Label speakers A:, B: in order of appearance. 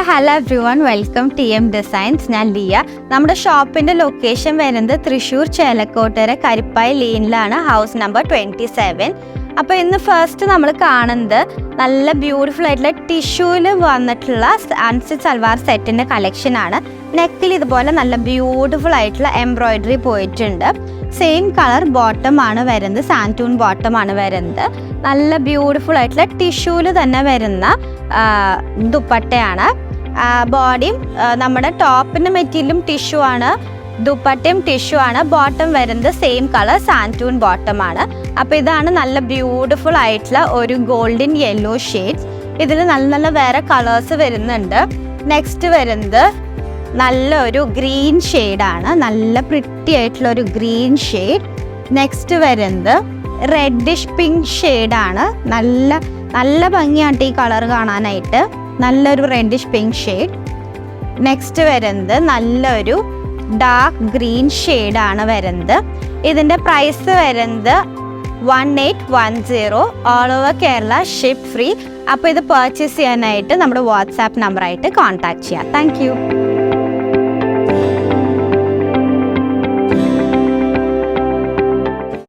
A: Hello everyone, welcome TM designs. ഞാൻ ലിയ. നമ്മുടെ ഷോപ്പിൻ്റെ ലൊക്കേഷൻ വരുന്നത് തൃശ്ശൂർ ചേലക്കോട്ടര കരിപ്പായി ലെയിനിലാണ്, ഹൗസ് നമ്പർ 27. അപ്പോൾ ഇന്ന് ഫസ്റ്റ് നമ്മൾ കാണുന്നത് നല്ല ബ്യൂട്ടിഫുൾ ആയിട്ടുള്ള ടിഷ്യൂവിൽ വന്നിട്ടുള്ള അൺസ്റ്റിച്ച് സൽവാർ സെറ്റിൻ്റെ കളക്ഷനാണ്. നെക്കിൽ ഇതുപോലെ നല്ല ബ്യൂട്ടിഫുൾ ആയിട്ടുള്ള എംബ്രോയിഡറി പോയിട്ടുണ്ട്. സെയിം കളർ ബോട്ടം ആണ് വരുന്നത്, സാൻറ്റൂൺ ബോട്ടം ആണ് വരുന്നത്. നല്ല ബ്യൂട്ടിഫുൾ ആയിട്ടുള്ള ടിഷ്യൂവിൽ തന്നെ വരുന്ന ദുപ്പട്ടയാണ്. ബോഡിയും നമ്മുടെ ടോപ്പിൻ്റെ മെറ്റീരിയലും ടിഷ്യൂ ആണ്, ദുപ്പട്ടയും ടിഷ്യൂ ആണ്. ബോട്ടം വരുന്നത് സെയിം കളർ സാൻറ്റൂൺ ബോട്ടം ആണ്. അപ്പോൾ ഇതാണ് നല്ല ബ്യൂട്ടിഫുൾ ആയിട്ടുള്ള ഒരു ഗോൾഡൻ യെല്ലോ ഷെയ്ഡ്സ്. ഇതിൽ നല്ല നല്ല വേറെ കളേഴ്സ് വരുന്നുണ്ട്. നെക്സ്റ്റ് വരുന്നത് നല്ലൊരു ഗ്രീൻ ഷെയ്ഡാണ്, നല്ല പ്രിറ്റി ആയിട്ടുള്ള ഒരു ഗ്രീൻ ഷെയ്ഡ്. നെക്സ്റ്റ് വരുന്നത് റെഡിഷ് പിങ്ക് ഷെയ്ഡാണ്. നല്ല നല്ല ഭംഗിയായിട്ട് ഈ കളർ കാണാനായിട്ട്, നല്ലൊരു റെഡിഷ് പിങ്ക് ഷെയ്ഡ്. നെക്സ്റ്റ് വരുന്നത് നല്ലൊരു ഡാർക്ക് ഗ്രീൻ ഷെയ്ഡാണ് വരുന്നത്. ഇതിൻ്റെ പ്രൈസ് വരുന്നത് 1810, all over Kerala ship free. അപ്പോൾ ഇത് പർച്ചേസ് ചെയ്യാനായിട്ട് നമ്മുടെ വാട്സാപ്പ് നമ്പറായിട്ട് കോൺടാക്ട് ചെയ്യാം. താങ്ക്